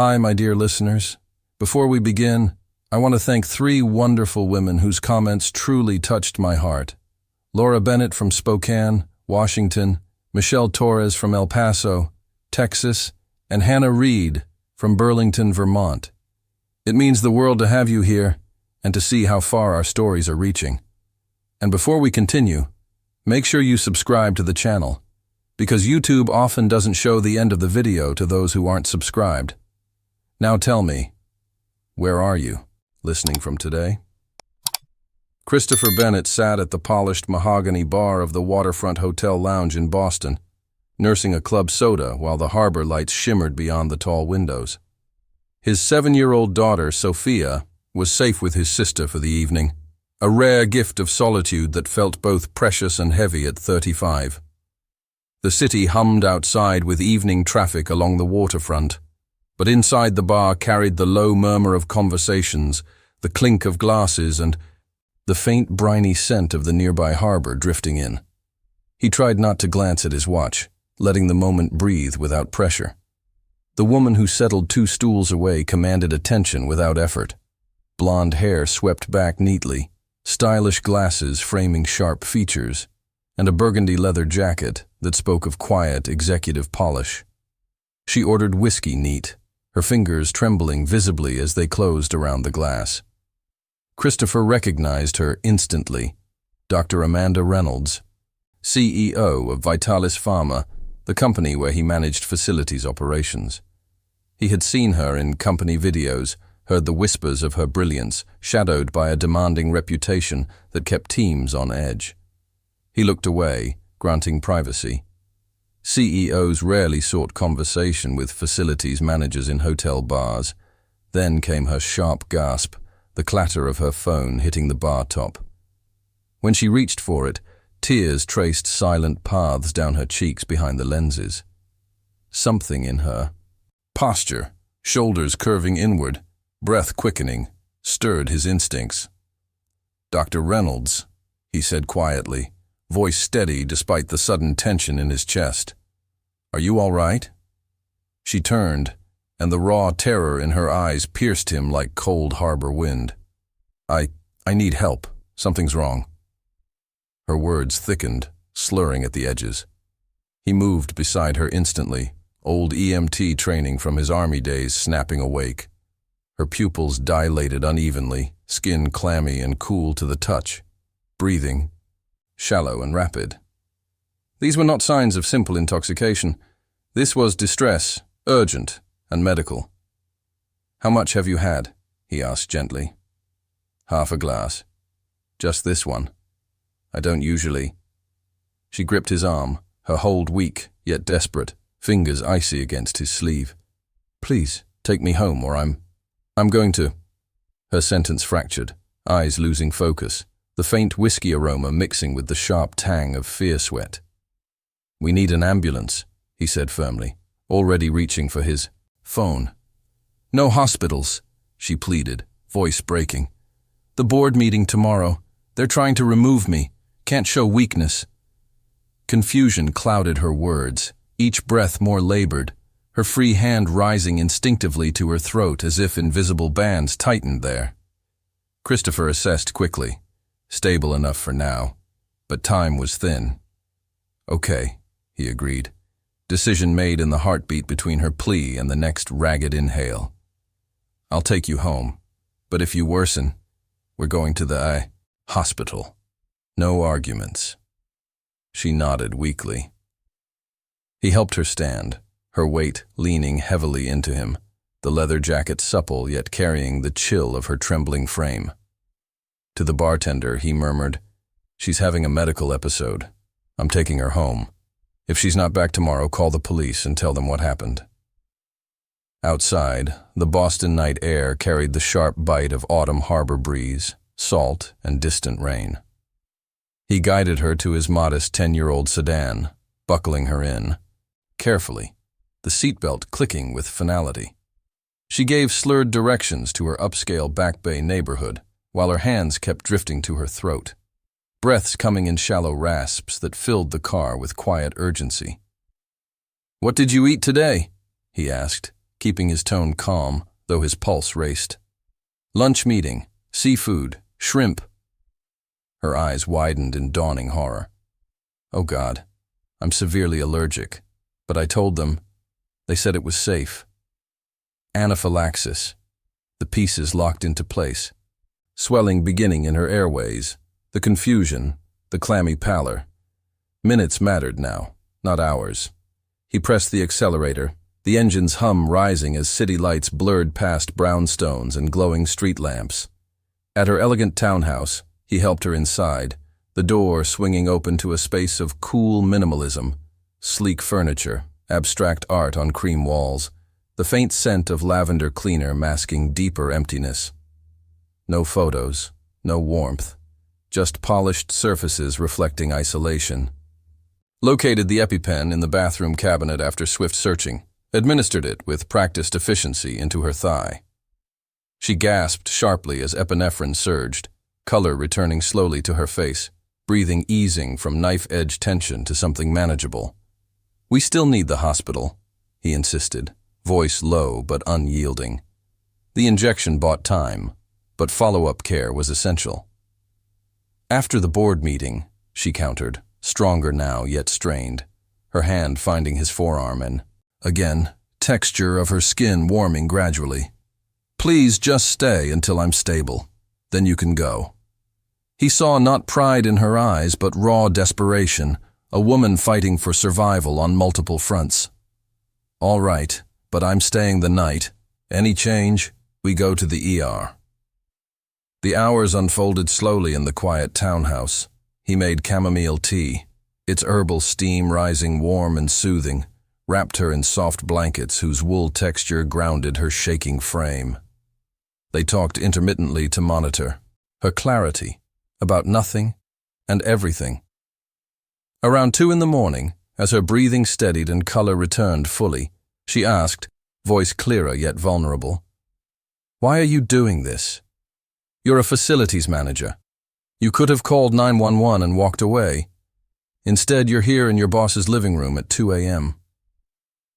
Hi, my dear listeners. Before we begin, I want to thank 3 wonderful women whose comments truly touched my heart. Laura Bennett from Spokane, Washington, Michelle Torres from El Paso, Texas, and Hannah Reed from Burlington, Vermont. It means the world to have you here and to see how far our stories are reaching. And before we continue, make sure you subscribe to the channel, because YouTube often doesn't show the end of the video to those who aren't subscribed. Now tell me, where are you, listening from today? Christopher Bennett sat at the polished mahogany bar of the Waterfront Hotel Lounge in Boston, nursing a club soda while the harbor lights shimmered beyond the tall windows. His 7-year-old daughter, Sophia, was safe with his sister for the evening, a rare gift of solitude that felt both precious and heavy at 35. The city hummed outside with evening traffic along the waterfront, but inside the bar carried the low murmur of conversations, the clink of glasses, and the faint briny scent of the nearby harbor drifting in. He tried not to glance at his watch, letting the moment breathe without pressure. The woman who settled 2 stools away commanded attention without effort. Blonde hair swept back neatly, stylish glasses framing sharp features, and a burgundy leather jacket that spoke of quiet executive polish. She ordered whiskey neat, her fingers trembling visibly as they closed around the glass. Christopher recognized her instantly. Dr. Amanda Reynolds, CEO of Vitalis Pharma, the company where he managed facilities operations. He had seen her in company videos, heard the whispers of her brilliance, shadowed by a demanding reputation that kept teams on edge. He looked away, granting privacy. CEOs rarely sought conversation with facilities managers in hotel bars. Then came her sharp gasp, the clatter of her phone hitting the bar top. When she reached for it, tears traced silent paths down her cheeks behind the lenses. Something in her posture, shoulders curving inward, breath quickening, stirred his instincts. "Dr. Reynolds," he said quietly, voice steady despite the sudden tension in his chest. "Are you all right?" She turned, and the raw terror in her eyes pierced him like cold harbor wind. I need help. Something's wrong." Her words thickened, slurring at the edges. He moved beside her instantly, old EMT training from his army days snapping awake. Her pupils dilated unevenly, skin clammy and cool to the touch, breathing shallow and rapid. These were not signs of simple intoxication. This was distress, urgent and medical. "How much have you had?" he asked gently. "Half a glass. Just this one. I don't usually." She gripped his arm, her hold weak yet desperate, fingers icy against his sleeve. "Please, take me home or I'm going to." Her sentence fractured, eyes losing focus, the faint whiskey aroma mixing with the sharp tang of fear sweat. "We need an ambulance," he said firmly, already reaching for his phone. "No hospitals," she pleaded, voice breaking. "The board meeting tomorrow. They're trying to remove me. Can't show weakness." Confusion clouded her words, each breath more labored, her free hand rising instinctively to her throat as if invisible bands tightened there. Christopher assessed quickly, stable enough for now, but time was thin. "Okay," he agreed, decision made in the heartbeat between her plea and the next ragged inhale. "I'll take you home, but if you worsen, we're going to the hospital. No arguments." She nodded weakly. He helped her stand, her weight leaning heavily into him, the leather jacket supple yet carrying the chill of her trembling frame. To the bartender, he murmured, "She's having a medical episode. I'm taking her home. If she's not back tomorrow, call the police and tell them what happened." Outside, the Boston night air carried the sharp bite of autumn harbor breeze, salt and distant rain. He guided her to his modest 10-year-old sedan, buckling her in, carefully, the seatbelt clicking with finality. She gave slurred directions to her upscale Back Bay neighborhood, while her hands kept drifting to her throat, breaths coming in shallow rasps that filled the car with quiet urgency. "What did you eat today?" he asked, keeping his tone calm, though his pulse raced. Lunch meeting, seafood, shrimp. Her eyes widened in dawning horror. Oh God, I'm severely allergic, but I told them. They said it was safe. Anaphylaxis. The pieces locked into place. Swelling beginning in her airways, the confusion, the clammy pallor. Minutes mattered now, not hours. He pressed the accelerator, the engine's hum rising as city lights blurred past brownstones and glowing street lamps. At her elegant townhouse, he helped her inside, the door swinging open to a space of cool minimalism, sleek furniture, abstract art on cream walls, the faint scent of lavender cleaner masking deeper emptiness. No photos, no warmth, just polished surfaces reflecting isolation. Located the EpiPen in the bathroom cabinet after swift searching, administered it with practiced efficiency into her thigh. She gasped sharply as epinephrine surged, color returning slowly to her face, breathing easing from knife-edge tension to something manageable. "We still need the hospital," he insisted, voice low but unyielding. The injection bought time, but follow-up care was essential. "After the board meeting," she countered, stronger now yet strained, her hand finding his forearm and, again, texture of her skin warming gradually. "Please just stay until I'm stable. Then you can go." He saw not pride in her eyes but raw desperation, a woman fighting for survival on multiple fronts. "All right, but I'm staying the night. Any change, we go to the ER." The hours unfolded slowly in the quiet townhouse. He made chamomile tea, its herbal steam rising warm and soothing, wrapped her in soft blankets whose wool texture grounded her shaking frame. They talked intermittently to monitor her clarity, about nothing and everything. Around 2 a.m, as her breathing steadied and color returned fully, she asked, voice clearer yet vulnerable, "Why are you doing this? You're a facilities manager. You could have called 911 and walked away. Instead, you're here in your boss's living room at 2 a.m.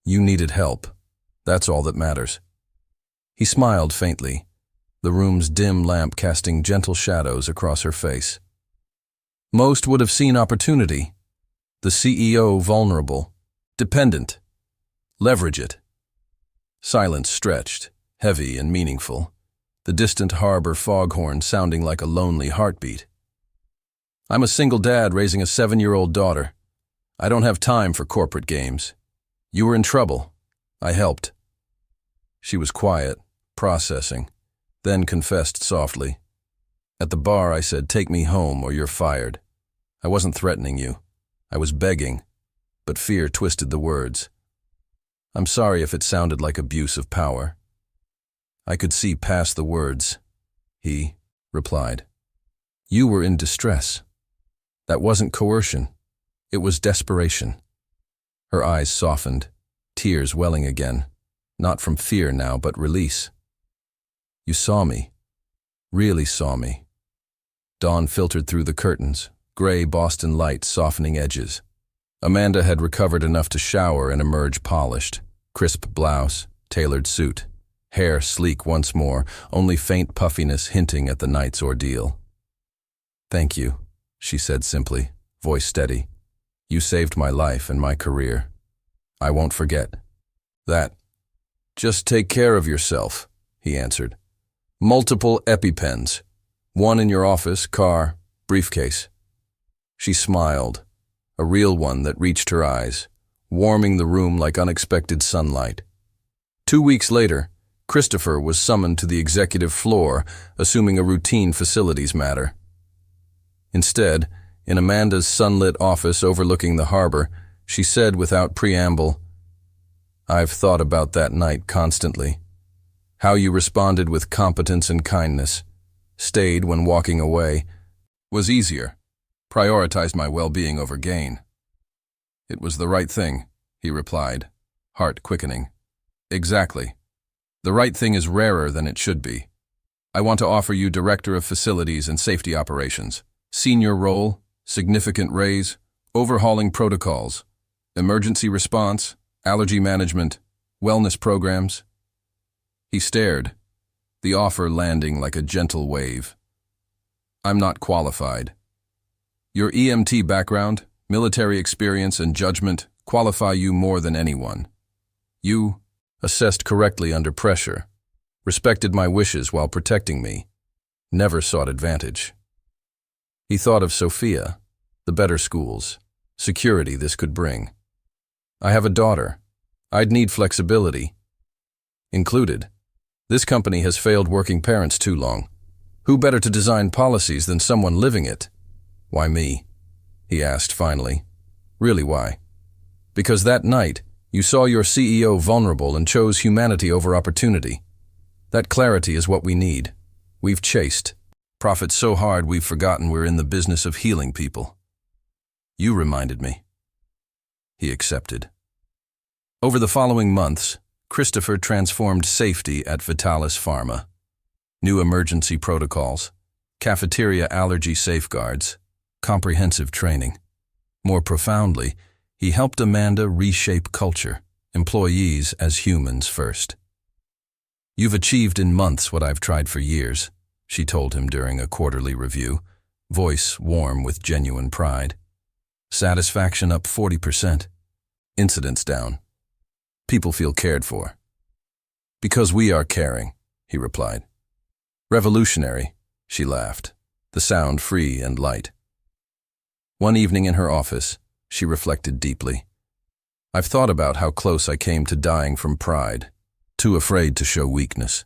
You needed help. That's all that matters." He smiled faintly, the room's dim lamp casting gentle shadows across her face. Most would have seen opportunity. The CEO vulnerable, dependent. Leverage it. Silence stretched, heavy and meaningful, the distant harbor foghorn sounding like a lonely heartbeat. "I'm a single dad raising a 7-year-old daughter. I don't have time for corporate games. You were in trouble. I helped." She was quiet, processing, then confessed softly. "At the bar I said, 'Take me home or you're fired.' I wasn't threatening you. I was begging, but fear twisted the words. I'm sorry if it sounded like abuse of power." I could see past the words. He replied, "You were in distress. That wasn't coercion. It was desperation." Her eyes softened, tears welling again, not from fear now but release. "You saw me. Really saw me." Dawn filtered through the curtains, gray Boston light softening edges. Amanda had recovered enough to shower and emerge polished, crisp blouse, tailored suit, hair sleek once more, only faint puffiness hinting at the night's ordeal. "Thank you," she said simply, voice steady. "You saved my life and my career. I won't forget that." "Just take care of yourself," he answered. "Multiple EpiPens. One in your office, car, briefcase." She smiled, a real one that reached her eyes, warming the room like unexpected sunlight. 2 weeks later, Christopher was summoned to the executive floor, assuming a routine facilities matter. Instead, in Amanda's sunlit office overlooking the harbor, she said without preamble, "I've thought about that night constantly. How you responded with competence and kindness, stayed when walking away, was easier, prioritized my well-being over gain." "It was the right thing," he replied, heart quickening. "Exactly. The right thing is rarer than it should be. I want to offer you Director of Facilities and Safety Operations. Senior role, significant raise, overhauling protocols, emergency response, allergy management, wellness programs, He stared, the offer landing like a gentle wave. I'm not qualified. Your EMT background, military experience, and judgment qualify you more than anyone. You assessed correctly under pressure, respected my wishes while protecting me, never sought advantage. He thought of Sophia, the better schools, security this could bring. I have a daughter. I'd need flexibility. Included. This company has failed working parents too long. Who better to design policies than someone living it? Why me? He asked finally. Really why? Because that night, you saw your CEO vulnerable and chose humanity over opportunity. That clarity is what we need. We've chased profit so hard we've forgotten we're in the business of healing people. You reminded me. He accepted. Over the following months, Christopher transformed safety at Vitalis Pharma. New emergency protocols, cafeteria allergy safeguards, comprehensive training. More profoundly, he helped Amanda reshape culture, employees as humans first. You've achieved in months what I've tried for years, she told him during a quarterly review, voice warm with genuine pride. Satisfaction up 40%. Incidents down. People feel cared for. Because we are caring, he replied. Revolutionary, she laughed, the sound free and light. One evening in her office, she reflected deeply. I've thought about how close I came to dying from pride, too afraid to show weakness.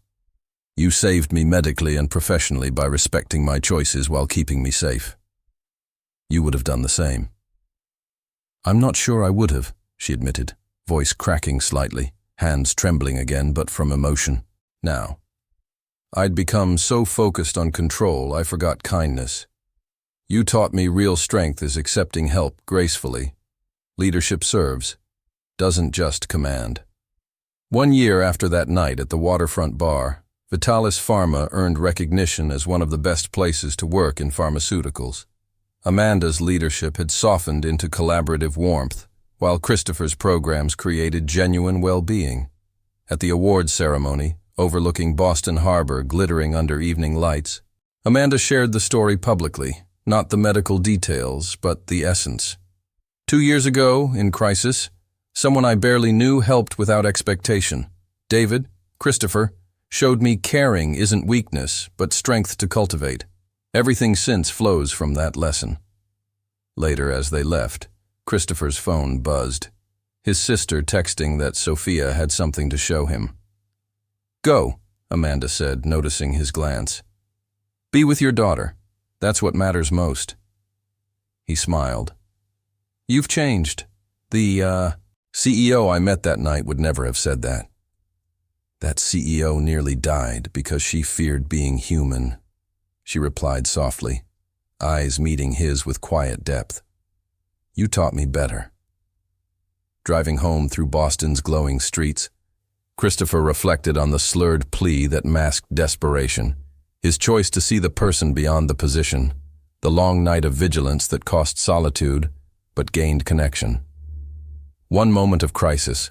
You saved me medically and professionally by respecting my choices while keeping me safe. You would have done the same. I'm not sure I would have, she admitted, voice cracking slightly, hands trembling again but from emotion. Now. I'd become so focused on control I forgot kindness. You taught me real strength is accepting help gracefully. Leadership serves, doesn't just command. 1 year after that night at the waterfront bar, Vitalis Pharma earned recognition as one of the best places to work in pharmaceuticals. Amanda's leadership had softened into collaborative warmth, while Christopher's programs created genuine well-being. At the awards ceremony, overlooking Boston Harbor glittering under evening lights, Amanda shared the story publicly, not the medical details, but the essence. 2 years ago, in crisis, someone I barely knew helped without expectation. David, Christopher, showed me caring isn't weakness, but strength to cultivate. Everything since flows from that lesson. Later, as they left, Christopher's phone buzzed, his sister texting that Sophia had something to show him. Go, Amanda said, noticing his glance. Be with your daughter. That's what matters most. He smiled. You've changed. The CEO I met that night would never have said that. That CEO nearly died because she feared being human, she replied softly, eyes meeting his with quiet depth. You taught me better. Driving home through Boston's glowing streets, Christopher reflected on the slurred plea that masked desperation, his choice to see the person beyond the position, the long night of vigilance that cost solitude but gained connection. One moment of crisis,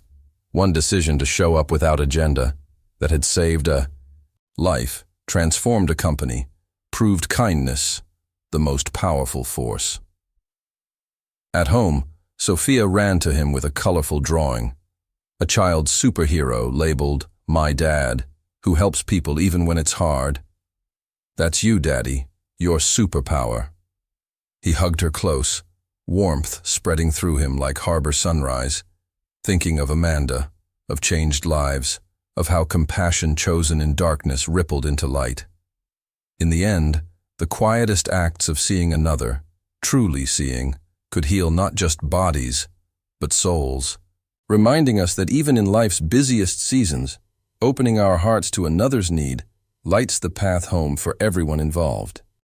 one decision to show up without agenda that had saved a life, transformed a company, proved kindness the most powerful force. At home, Sophia ran to him with a colorful drawing, a child's superhero labeled My Dad, who helps people even when it's hard. That's you, Daddy, your superpower. He hugged her close, warmth spreading through him like harbor sunrise, thinking of Amanda, of changed lives, of how compassion chosen in darkness rippled into light. In the end, the quietest acts of seeing another, truly seeing, could heal not just bodies, but souls, reminding us that even in life's busiest seasons, opening our hearts to another's need lights the path home for everyone involved.